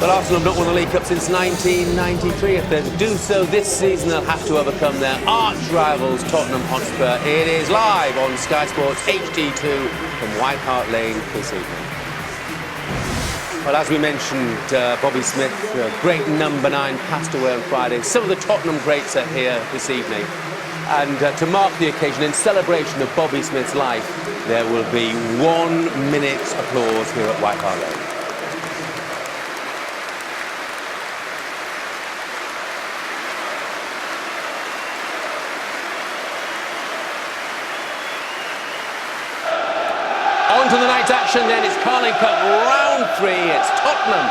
Well, Arsenal have not won the League Cup since 1993. If they're to do so this season, they'll have to overcome their arch rivals, Tottenham Hotspur. It is live on Sky Sports HD2 from White Hart Lane this evening. Well, as we mentioned, Bobby Smith, great number 9, passed away on Friday. Some of the Tottenham greats are here this evening. And to mark the occasion, in celebration of Bobby Smith's life, there will be 1 minute's applause here at White Hart Lane. On to the night's action then. It's Carling Cup round 3. It's Tottenham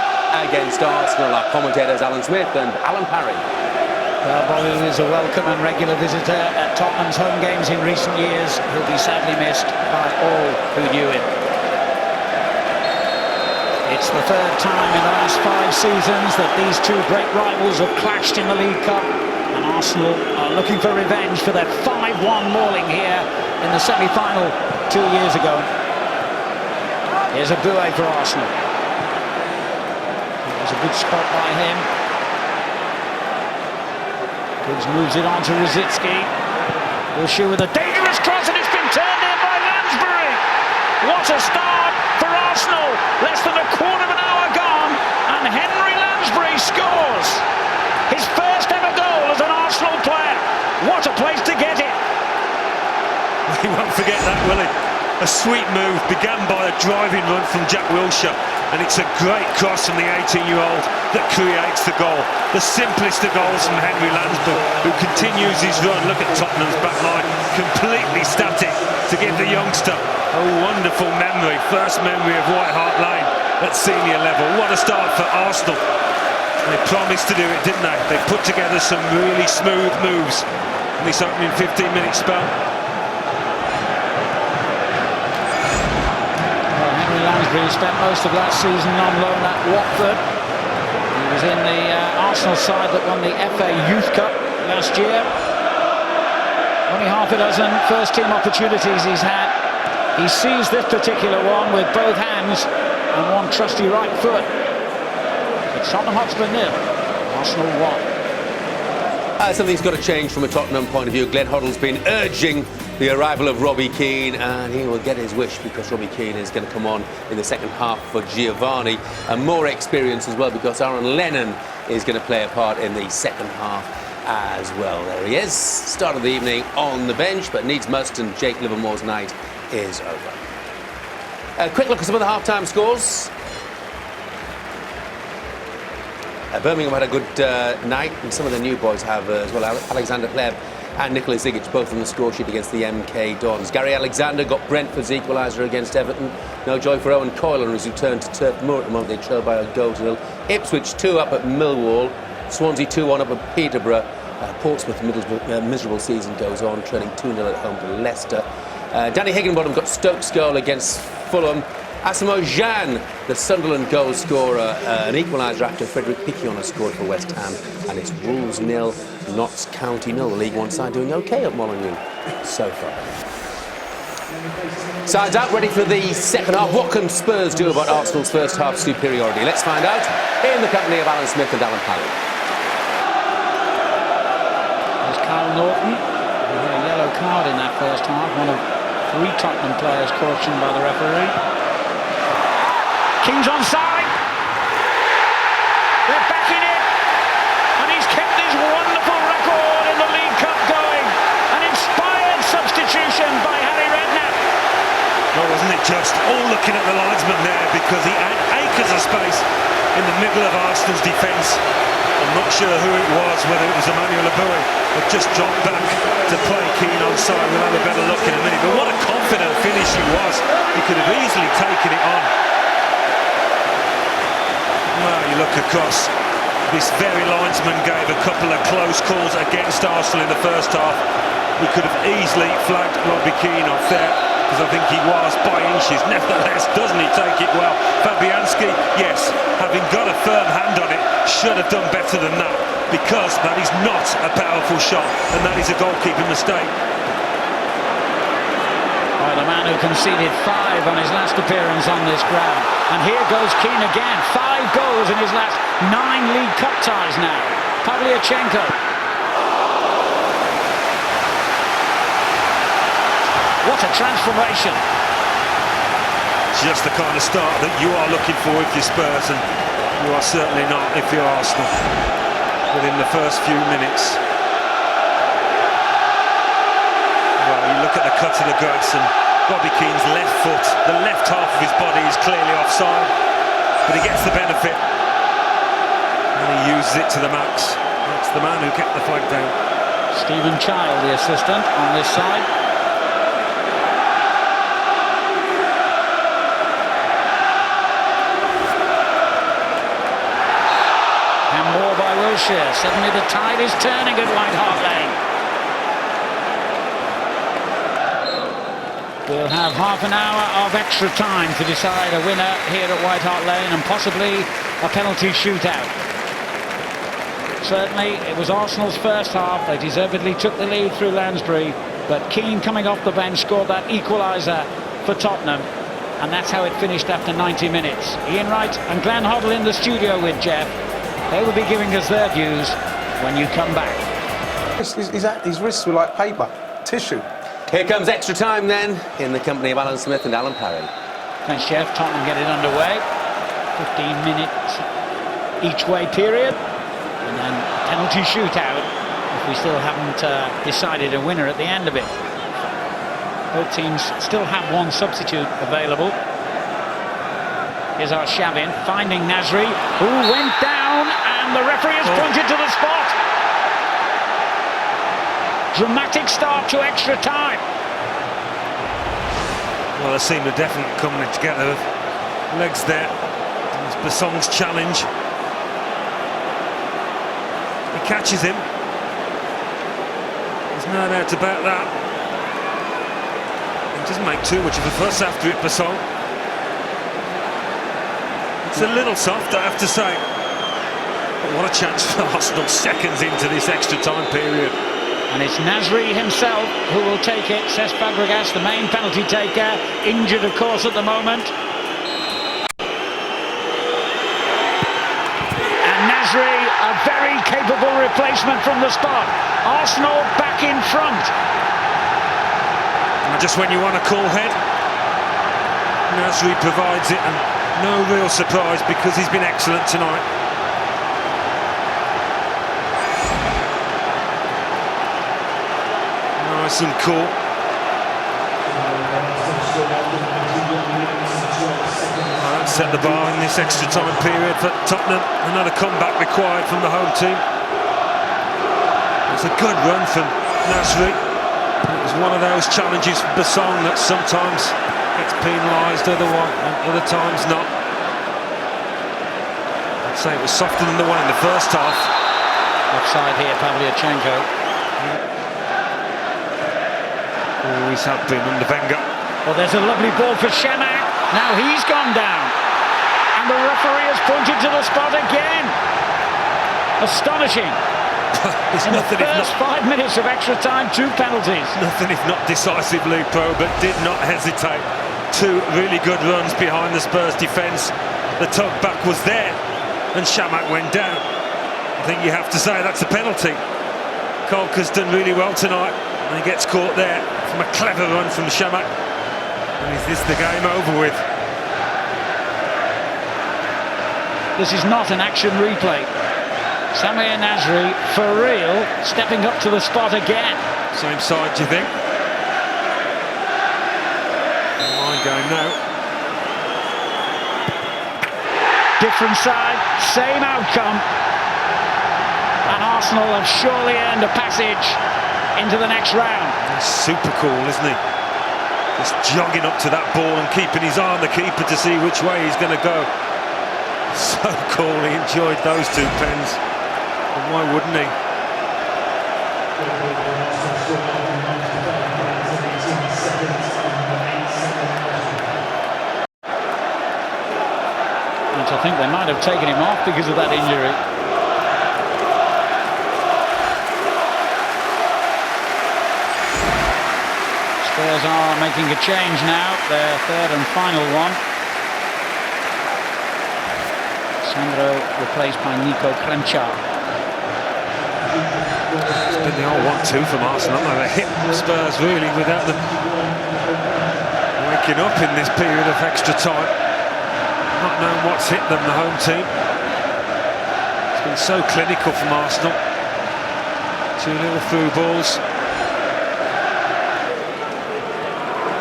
against Arsenal. Our commentators Alan Smith and Alan Parry. Well, Bobby is a welcome and regular visitor at Tottenham's home games in recent years. He'll be sadly missed by all who knew him. It's the third time in the last 5 seasons that these two great rivals have clashed in the League Cup, and Arsenal are looking for revenge for their 5-1 mauling here in the semi-final 2 years ago. Here's a buoy for Arsenal. It was a good spot by him. Gibbs moves it on to Rosicky. Wilshere with a dangerous cross, and it's been turned in by Lansbury. What a start for Arsenal. Less than a quarter of an hour gone, and Henri Lansbury scores. His first ever goal as an Arsenal player. What a place to get it. He won't forget that, will he? A sweet move, began by a driving run from Jack Wilshere, and it's a great cross from the 18-year-old that creates the goal. The simplest of goals from Henri Lansbury, who continues his run. Look at Tottenham's back line, completely static to give the youngster a wonderful memory. First memory of White Hart Lane at senior level. What a start for Arsenal. They promised to do it, didn't they? They put together some really smooth moves in this opening 15-minute spell. Lansbury spent most of last season on loan at Watford. He was in the Arsenal side that won the FA Youth Cup last year. Only half a dozen first-team opportunities he's had. He seized this particular one with both hands and one trusty right foot. It's Tottenham Hotspur 0, Arsenal 1. Something's got to change from a Tottenham point of view. Glenn Hoddle's been urging the arrival of Robbie Keane, and he will get his wish because Robbie Keane is going to come on in the second half for Giovanni, and more experience as well because Aaron Lennon is going to play a part in the second half as well. There he is, start of the evening on the bench, but needs must, and Jake Livermore's night is over. A quick look at some of the half-time scores. Birmingham had a good night, and some of the new boys have as well. Alexander Pleb and Nicholas Zigic both on the score sheet against the MK Dons. Gary Alexander got Brentford's equaliser against Everton. No joy for Owen Coyle on his return to Turf Moor at the moment. They trail by a goal to nil. Ipswich 2-up at Millwall. Swansea 2-1 up at Peterborough. Portsmouth's miserable season goes on, trailing 2-0 at home to Leicester. Danny Higginbottom got Stoke's goal against Fulham. Asamoah Gyan, the Sunderland goal scorer, an equaliser after Frederick Piquion has scored for West Ham. And it's Wolves 0, Notts County 0. The League One side doing OK at Molineux so far. Sides out, ready for the second half. What can Spurs do about Arsenal's first half superiority? Let's find out in the company of Alan Smith and Alan Parry. There's Kyle Norton. He had a yellow card in that first half. One of 3 Tottenham players cautioned by the referee. Keane's onside. They're backing it, and he's kept his wonderful record in the League Cup going. An inspired substitution by Harry Redknapp. Well, wasn't it just all looking at the linesman there, because he had acres of space in the middle of Arsenal's defence. I'm not sure who it was, whether it was Emmanuel Abui, but just dropped back to play Keane onside. We'll have a better look in a minute. But what a confident finish he was. He could have easily taken it on. Well, you look across, this very linesman gave a couple of close calls against Arsenal in the first half. He could have easily flagged Robbie Keane off there, because I think he was by inches. Nevertheless, doesn't he take it well? Fabianski, yes, having got a firm hand on it, should have done better than that, because that is not a powerful shot, and that is a goalkeeping mistake. Well, the man who conceded 5 on his last appearance on this ground. And here goes Keane again. 5 goals in his last 9 League Cup ties now. Pavlyuchenko. What a transformation. Just the kind of start that you are looking for if you're Spurs, and you are certainly not if you're Arsenal. Within the first few minutes. Well, you look at the cut of the grass, and Robbie Keane's left foot, the left half of his body is clearly offside, but he gets the benefit, and he uses it to the max. That's the man who kept the flag down. Stephen Child, the assistant, on this side. Handball by Wilshere. Suddenly the tide is turning at White Hart Lane. We'll have half an hour of extra time to decide a winner here at White Hart Lane, and possibly a penalty shootout. Certainly it was Arsenal's first half. They deservedly took the lead through Lansbury, but Keane, coming off the bench, scored that equalizer for Tottenham, and that's how it finished after 90 minutes. Ian Wright and Glenn Hoddle in the studio with Jeff. They will be giving us their views when you come back. His wrists were like paper, tissue. Here comes extra time then, in the company of Alan Smith and Alan Parry. Thanks, Jeff. Tottenham get it underway. 15 minutes each way period, and then penalty shootout if we still haven't decided a winner at the end of it. Both teams still have one substitute available. Here's Arshavin finding Nasri, who went down, and the referee has pointed to the spot. Dramatic start to extra time. Well, they seem to definitely coming together. Legs there. It's Bassong's challenge. He catches him. There's no doubt about that. He doesn't make too much of a fuss after it, Bassong. It's a little soft, I have to say. But what a chance for Arsenal seconds into this extra time period. And it's Nasri himself who will take it, says Fabregas, the main penalty taker, injured of course at the moment. And Nasri, a very capable replacement from the spot. Arsenal back in front. And just when you want a cool head, Nasri provides it, and no real surprise because he's been excellent tonight. Nice and cool. Well, that set the bar in this extra time period for Tottenham. Another comeback required from the home team. It's a good run from Nasri. It was one of those challenges for Bassong that sometimes gets penalised, other times not. I'd say it was softer than the one in the first half. Offside here, Pavlyuchenko. Always have been under Wenger. Well, there's a lovely ball for Shamak. Now he's gone down. And the referee has pointed to the spot again. Astonishing. In the first 5 minutes of extra time, 2 penalties. Nothing if not decisively pro, but did not hesitate. 2 really good runs behind the Spurs defence. The tug back was there, and Shamak went down. I think you have to say that's a penalty. Kolka's done really well tonight, and he gets caught there from a clever run from Shamak. And is this the game over with? This is not an action replay. Samir Nasri, for real, stepping up to the spot again. Same side, do you think? Line going now. Different side, same outcome. And Arsenal have surely earned a passage into the next round. He's super cool, isn't he? Just jogging up to that ball and keeping his eye on the keeper to see which way he's going to go. So cool, he enjoyed those 2 pens. And why wouldn't he? And I think they might have taken him off because of that injury. Spurs are making a change now, their third and final one. Sandro replaced by Nico Kranjčar. It's been the old 1-2 from Arsenal. They hit Spurs really without them waking up in this period of extra time. Not knowing what's hit them, the home team. It's been so clinical from Arsenal. 2 little through balls.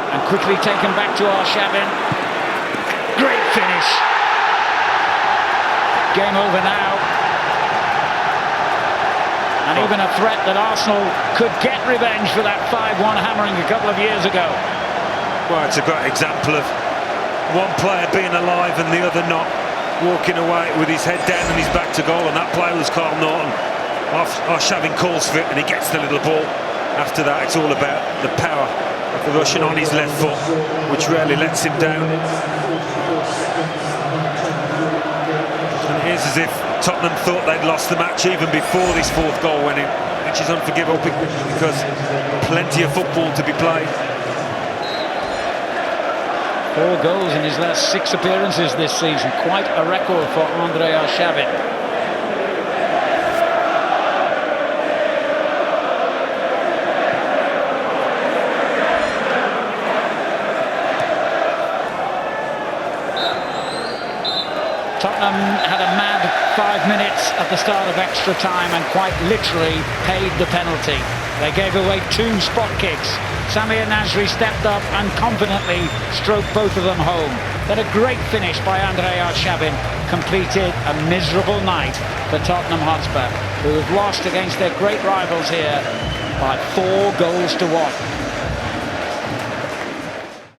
And quickly taken back to Arshavin. Great finish. Game over now. And even a threat that Arsenal could get revenge for that 5-1 hammering a couple of years ago. Well, it's a great example of one player being alive and the other not, walking away with his head down and his back to goal, and that player was Carl Norton. Arshavin calls for it and he gets the little ball. After that, it's all about the power of the Russian on his left foot, which rarely lets him down. And it is as if Tottenham thought they'd lost the match even before this fourth goal went in, which is unforgivable because plenty of football to be played. 4 goals in his last 6 appearances this season. Quite a record for Andrey Arshavin. Tottenham had a mad 5 minutes at the start of extra time and quite literally paid the penalty. They gave away 2 spot kicks. Samir Nasri stepped up and confidently stroked both of them home. Then a great finish by Andrey Arshavin completed a miserable night for Tottenham Hotspur, who have lost against their great rivals here by 4 goals to 1.